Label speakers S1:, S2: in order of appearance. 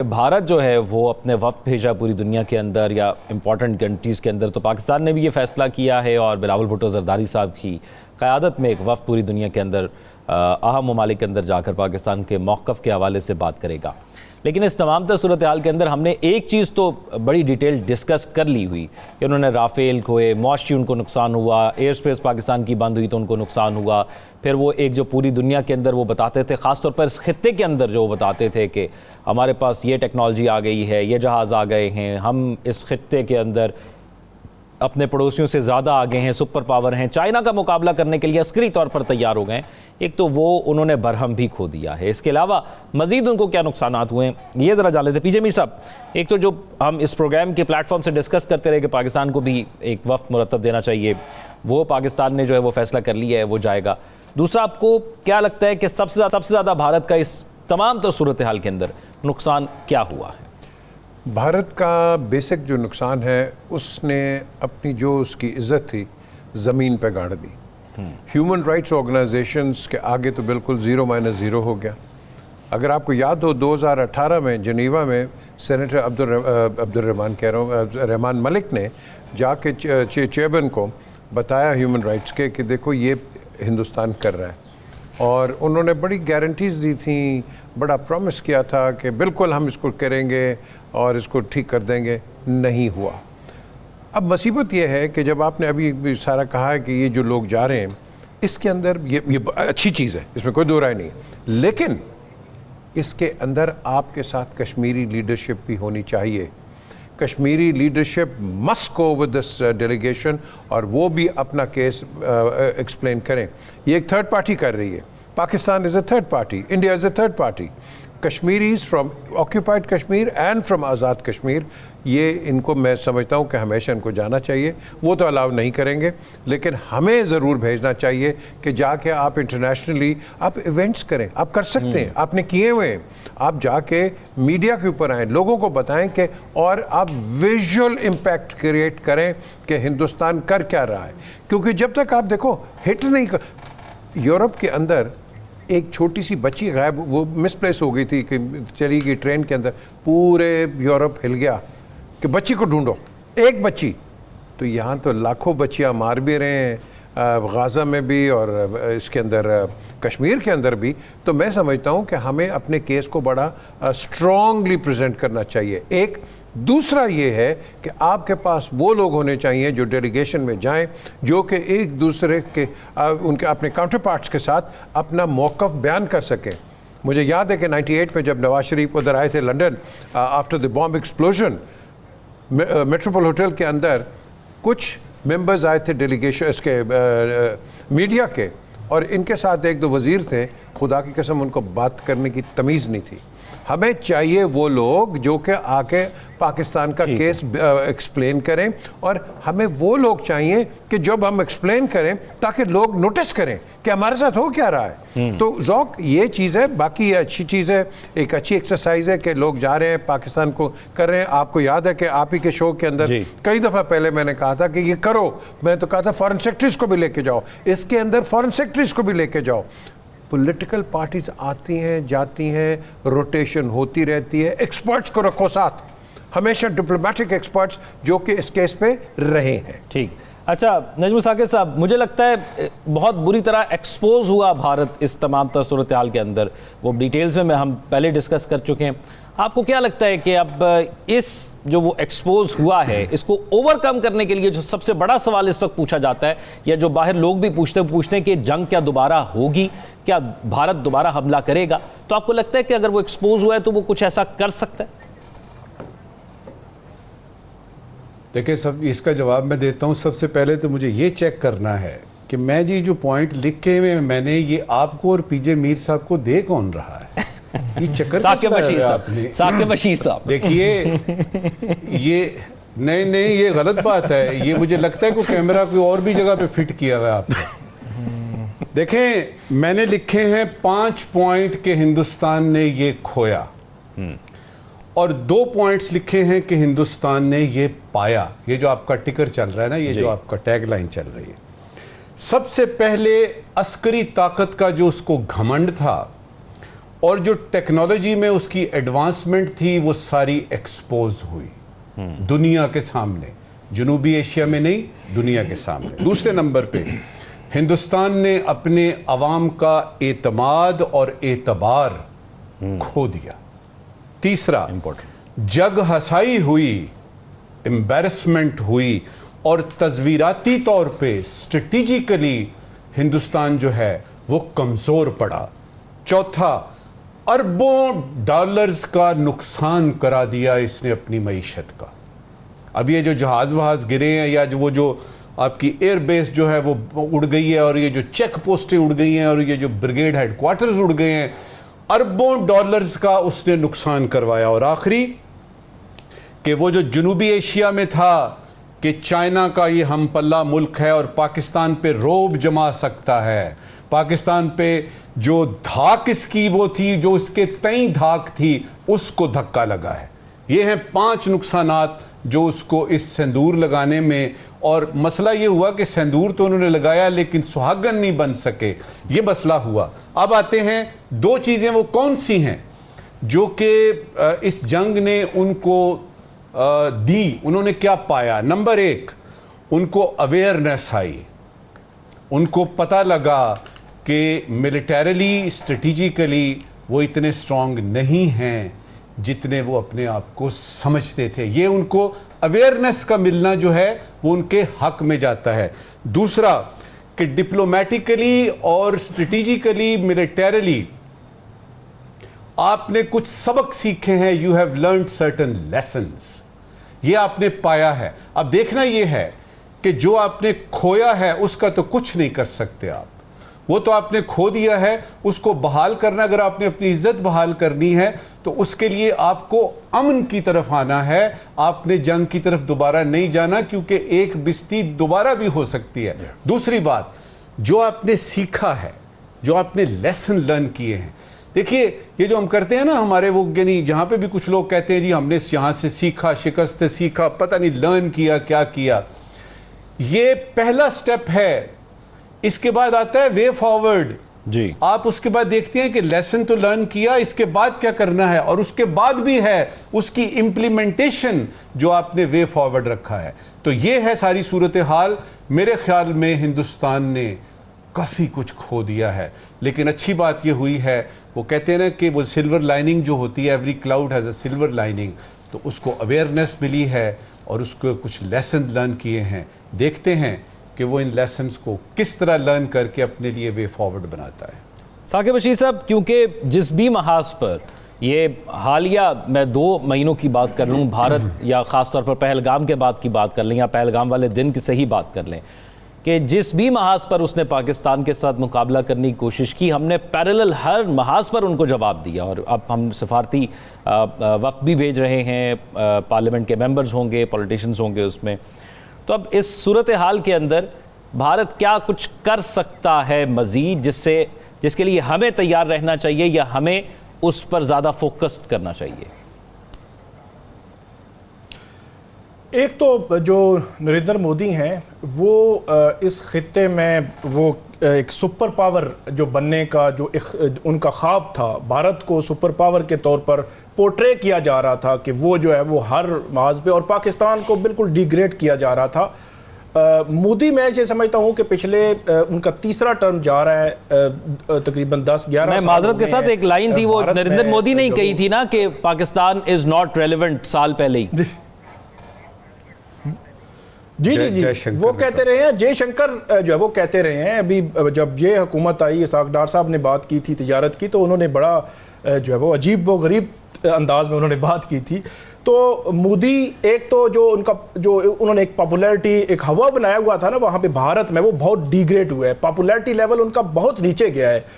S1: بھارت جو ہے وہ اپنے وفد بھیجا پوری دنیا کے اندر یا امپورٹنٹ کنٹریز کے اندر، تو پاکستان نے بھی یہ فیصلہ کیا ہے اور بلاول بھٹو زرداری صاحب کی قیادت میں ایک وفد پوری دنیا کے اندر اہم ممالک کے اندر جا کر پاکستان کے موقف کے حوالے سے بات کرے گا۔ لیکن اس تمام تر صورتحال کے اندر ہم نے ایک چیز تو بڑی ڈیٹیل ڈسکس کر لی ہوئی کہ انہوں نے رافیل کھوئے، معاشی ان کو نقصان ہوا، ایئر سپیس پاکستان کی بند ہوئی تو ان کو نقصان ہوا، پھر وہ ایک جو پوری دنیا کے اندر وہ بتاتے تھے، خاص طور پر اس خطے کے اندر جو وہ بتاتے تھے کہ ہمارے پاس یہ ٹیکنالوجی آ گئی ہے، یہ جہاز آ گئے ہیں، ہم اس خطے کے اندر اپنے پڑوسیوں سے زیادہ آگے ہیں، سپر پاور ہیں، چائنا کا مقابلہ کرنے کے لیے عسکری طور پر تیار ہو گئے ہیں۔ ایک تو وہ انہوں نے برہم بھی کھو دیا ہے، اس کے علاوہ مزید ان کو کیا نقصانات ہوئے ہیں یہ ذرا جان لیتے ہیں۔ پی جے میر صاحب، ایک تو جو ہم اس پروگرام کے پلیٹ فارم سے ڈسکس کرتے رہے کہ پاکستان کو بھی ایک وفد مرتب دینا چاہیے، وہ پاکستان نے جو ہے وہ فیصلہ کر لیا ہے، وہ جائے گا۔ دوسرا، آپ کو کیا لگتا ہے کہ سب سے زیادہ بھارت کا اس تمام تر صورتحال کے اندر نقصان کیا ہوا ہے؟
S2: بھارت کا بیسک جو نقصان ہے، اس نے اپنی جو اس کی عزت تھی زمین پہ گاڑ دی۔ ہیومن رائٹس آرگنائزیشنز کے آگے تو بالکل زیرو ہو گیا۔ اگر آپ کو یاد ہو 2018 میں جنیوا میں سینیٹر رحمان ملک نے جا کے چیئرمین کو بتایا ہیومن رائٹس کے کہ دیکھو یہ ہندوستان کر رہا ہے، اور انہوں نے بڑی گارنٹیز دی تھیں، بڑا پرومس کیا تھا کہ بالکل ہم اس کو کریں گے اور اس کو ٹھیک کر دیں گے۔ نہیں ہوا۔ اب مصیبت یہ ہے کہ جب آپ نے ابھی سارا کہا ہے کہ یہ جو لوگ جا رہے ہیں، اس کے اندر یہ اچھی چیز ہے، اس میں کوئی دو رائے نہیں، لیکن اس کے اندر آپ کے ساتھ کشمیری لیڈرشپ بھی ہونی چاہیے۔ Kashmiri leadership must go with this delegation, اور وہ بھی اپنا کیس ایکسپلین کریں۔ یہ ایک تھرڈ پارٹی کر رہی ہے، Pakistan is a third party, India is a third party, Kashmiris from occupied Kashmir and from Azad Kashmir, یہ ان کو میں سمجھتا ہوں کہ ہمیشہ ان کو جانا چاہیے۔ وہ تو الاؤ نہیں کریں گے، لیکن ہمیں ضرور بھیجنا چاہیے کہ جا کے آپ انٹرنیشنلی آپ ایونٹس کریں۔ آپ کر سکتے ہیں، آپ نے کیے ہوئے ہیں، آپ جا کے میڈیا کے اوپر آئیں، لوگوں کو بتائیں کہ، اور آپ ویژول امپیکٹ کریٹ کریں کہ ہندوستان کر کیا رہا ہے۔ کیونکہ جب تک آپ دیکھو ہٹ نہیں یورپ کے اندر ایک چھوٹی سی بچی غائب، وہ مس پلیس ہو گئی تھی کہ چلی گئی ٹرین کے اندر، پورے یورپ ہل گیا کہ بچی کو ڈھونڈو، ایک بچی۔ تو یہاں تو لاکھوں بچیاں مار بھی رہے ہیں، غازہ میں بھی اور اس کے اندر کشمیر کے اندر بھی۔ تو میں سمجھتا ہوں کہ ہمیں اپنے کیس کو بڑا اسٹرانگلی پریزنٹ کرنا چاہیے۔ ایک دوسرا یہ ہے کہ آپ کے پاس وہ لوگ ہونے چاہیے جو ڈیلیگیشن میں جائیں، جو کہ ایک دوسرے کے ان کے اپنے کاؤنٹر پارٹس کے ساتھ اپنا موقف بیان کر سکیں۔ مجھے یاد ہے کہ 98 میں جب نواز شریف ادھر آئے تھے London after the bomb explosion, metropole hotel کے اندر کچھ ممبرز آئے تھے ڈیلیگیشن اس کے میڈیا کے، اور ان کے ساتھ ایک دو وزیر تھے، خدا کی قسم ان کو بات کرنے کی تمیز نہیں تھی۔ ہمیں چاہیے وہ لوگ جو کہ آ کے پاکستان کا کیس ایکسپلین کریں، اور ہمیں وہ لوگ چاہیے کہ جب ہم ایکسپلین کریں تاکہ لوگ نوٹس کریں کہ ہمارے ساتھ ہو کیا رہا ہے۔ تو ذوق یہ چیز ہے، باقی یہ اچھی چیز ہے، ایک اچھی ایکسرسائز ہے کہ لوگ جا رہے ہیں پاکستان کو کر رہے ہیں۔ آپ کو یاد ہے کہ آپ ہی کے شو کے اندر کئی دفعہ پہلے میں نے کہا تھا کہ یہ کرو، میں تو کہا تھا فارن سیکرٹریز کو بھی لے کے جاؤ، اس کے اندر فارن سیکرٹریز کو بھی لے کے جاؤ۔ پولیٹیکل پارٹیز آتی ہیں جاتی ہیں، روٹیشن ہوتی رہتی ہے، ایکسپرٹس کو رکھو ساتھ، ہمیشہ ڈپلومیٹک ایکسپرٹس جو کہ اس کیس پہ رہے ہیں۔
S1: ٹھیک، اچھا نجم ثاقب صاحب، مجھے لگتا ہے بہت بری طرح ایکسپوز ہوا بھارت اس تمام تر صورتحال کے اندر، وہ ڈیٹیلز میں ہم پہلے ڈسکس کر چکے ہیں۔ آپ کو کیا لگتا ہے کہ اب اس جو وہ ایکسپوز ہوا ہے، اس کو اوور کم کرنے کے لیے جو سب سے بڑا سوال اس وقت پوچھا جاتا ہے، یا جو باہر لوگ بھی پوچھتے ہیں کہ جنگ کیا دوبارہ ہوگی، کیا بھارت دوبارہ حملہ کرے گا؟ تو آپ کو لگتا ہے کہ اگر وہ ایکسپوز ہوا ہے تو وہ کچھ ایسا کر سکتا ہے؟
S3: دیکھیں، اس کا جواب میں دیتا ہوں۔ سب سے پہلے تو مجھے یہ چیک کرنا ہے کہ میں جو پوائنٹ لکھے ہوئے میں نے یہ آپ کو اور پی جے میر صاحب کو دے کون رہا ہے؟ یہ چکر
S1: ثاقب بشیر صاحب
S3: دیکھیے، یہ نہیں یہ غلط بات ہے، یہ مجھے لگتا ہے کہ کیمرہ کوئی اور بھی جگہ پہ فٹ کیا ہوا ہے آپ نے۔ دیکھیں، میں نے لکھے ہیں 5 پوائنٹ کہ ہندوستان نے یہ کھویا، اور 2 پوائنٹس لکھے ہیں کہ ہندوستان نے یہ پایا۔ یہ جو آپ کا ٹکر چل رہا ہے نا، یہ جو آپ کا ٹیگ لائن چل رہی ہے، سب سے پہلے عسکری طاقت کا جو اس کو گھمنڈ تھا، اور جو ٹیکنالوجی میں اس کی ایڈوانسمنٹ تھی وہ ساری ایکسپوز ہوئی دنیا کے سامنے، جنوبی ایشیا میں نہیں، دنیا کے سامنے۔ دوسرے نمبر پہ ہندوستان نے اپنے عوام کا اعتماد اور اعتبار کھو دیا۔ تیسرا، جگ ہسائی ہوئی، امبیرسمنٹ ہوئی، اور تصویراتی طور پہ اسٹریٹجیکلی ہندوستان جو ہے وہ کمزور پڑا۔ چوتھا، اربوں ڈالرز کا نقصان کرا دیا اس نے اپنی معیشت کا۔ اب یہ جو جہاز وہاز گرے ہیں، یا وہ جو آپ کی ایئر بیس جو ہے وہ اڑ گئی ہے، اور یہ جو چیک پوسٹیں اڑ گئی ہیں، اور یہ جو بریگیڈ ہیڈ کوارٹرز اڑ گئے ہیں، اربوں ڈالرز کا اس نے نقصان کروایا۔ اور آخری کہ وہ جو جنوبی ایشیا میں تھا کہ چائنا کا یہ ہم پلہ ملک ہے اور پاکستان پہ روب جما سکتا ہے، پاکستان پہ جو دھاک اس کی وہ تھی، جو اس کے تئیں دھاک تھی، اس کو دھکا لگا ہے۔ یہ ہیں 5 نقصانات جو اس کو اس سندور لگانے میں، اور مسئلہ یہ ہوا کہ سندور تو انہوں نے لگایا لیکن سہاگن نہیں بن سکے، یہ مسئلہ ہوا۔ اب آتے ہیں 2 چیزیں وہ کون سی ہیں جو کہ اس جنگ نے ان کو دی، انہوں نے کیا پایا؟ نمبر 1، ان کو اویئرنیس آئی، ان کو پتہ لگا کہ ملیٹریلی اسٹریٹجیکلی وہ اتنے اسٹرانگ نہیں ہیں جتنے وہ اپنے آپ کو سمجھتے تھے۔ یہ ان کو اویئرنیس کا ملنا جو ہے وہ ان کے حق میں جاتا ہے۔ دوسرا کہ ڈپلومیٹیکلی اور اسٹریٹجیکلی، ملیٹریلی آپ نے کچھ سبق سیکھے ہیں، you have learned certain lessons, یہ آپ نے پایا ہے۔ اب دیکھنا یہ ہے کہ جو آپ نے کھویا ہے اس کا تو کچھ نہیں کر سکتے آپ، وہ تو آپ نے کھو دیا ہے، اس کو بحال کرنا، اگر آپ نے اپنی عزت بحال کرنی ہے تو اس کے لیے آپ کو امن کی طرف آنا ہے، آپ نے جنگ کی طرف دوبارہ نہیں جانا، کیونکہ ایک بستی دوبارہ بھی ہو سکتی ہے۔ دوسری بات، جو آپ نے سیکھا ہے، جو آپ نے لیسن لرن کیے ہیں، دیکھیے یہ جو ہم کرتے ہیں نا ہمارے وہ، یعنی جہاں پہ بھی کچھ لوگ کہتے ہیں جی ہم نے یہاں سے سیکھا، شکست سے سیکھا، پتہ نہیں لرن کیا کیا کیا، یہ پہلا سٹیپ ہے۔ اس کے بعد آتا ہے وے فارورڈ۔
S1: جی،
S3: آپ اس کے بعد دیکھتے ہیں کہ لیسن تو لرن کیا، اس کے بعد کیا کرنا ہے، اور اس کے بعد بھی ہے اس کی امپلیمنٹیشن جو آپ نے وے فارورڈ رکھا ہے۔ تو یہ ہے ساری صورتحال۔ میرے خیال میں ہندوستان نے کافی کچھ کھو دیا ہے، لیکن اچھی بات یہ ہوئی ہے، وہ کہتے ہیں نا کہ وہ سلور لائننگ جو ہوتی ہے، every cloud has a silver lining, تو اس کو اویئرنیس ملی ہے اور اس کو کچھ لیسنز لرن کیے ہیں۔ دیکھتے ہیں کہ وہ ان لیسنز کو کس طرح لرن کر کے اپنے لیے وے فارورڈ بناتا ہے۔
S1: ثاقب بشیر صاحب، کیونکہ جس بھی محاذ پر یہ حالیہ، میں 2 مہینوں کی بات کر لوں، بھارت یا خاص طور پر پہلگام کے بعد کی بات کر لیں، یا پہلگام والے دن کی صحیح بات کر لیں، کہ جس بھی محاذ پر اس نے پاکستان کے ساتھ مقابلہ کرنے کی کوشش کی، ہم نے پیرلل ہر محاذ پر ان کو جواب دیا، اور اب ہم سفارتی وفد بھی بھیج رہے ہیں، پارلیمنٹ کے ممبرز ہوں گے، پولیٹیشنز ہوں گے اس میں۔ تو اب اس صورتحال کے اندر بھارت کیا کچھ کر سکتا ہے مزید، جس کے لیے ہمیں تیار رہنا چاہیے، یا ہمیں اس پر زیادہ فوکسڈ کرنا چاہیے؟
S4: ایک تو جو نریندر مودی ہیں وہ اس خطے میں وہ ایک سپر پاور جو بننے کا جو ان کا خواب تھا، بھارت کو سپر پاور کے طور پر پورٹرے کیا جا رہا تھا کہ وہ جو ہے وہ ہر محاذ پہ، اور پاکستان کو بالکل ڈیگریڈ کیا جا رہا تھا۔ مودی میں یہ سمجھتا ہوں کہ پچھلے ان کا 3را ٹرم جا رہا ہے، تقریباً 10-11
S1: میں معذرت کے ساتھ ایک لائن تھی وہ نریندر مودی نے ہی کہی تھی نا کہ پاکستان از ناٹ ریلیونٹ، سال پہلے ہی۔
S4: جی وہ کہتے رہے ہیں، جے شنکر جو ہے وہ کہتے رہے ہیں۔ ابھی جب یہ حکومت آئی، اسحاق ڈار صاحب نے بات کی تھی تجارت کی، تو انہوں نے بڑا جو ہے وہ عجیب و غریب انداز میں انہوں نے بات کی تھی۔ تو مودی ایک تو جو ان کا جو انہوں نے ایک پاپولیرٹی، ایک ہوا بنایا ہوا تھا نا وہاں پہ بھارت میں، وہ بہت ڈیگریڈ ہوا ہے، پاپولیرٹی لیول ان کا بہت نیچے گیا ہے۔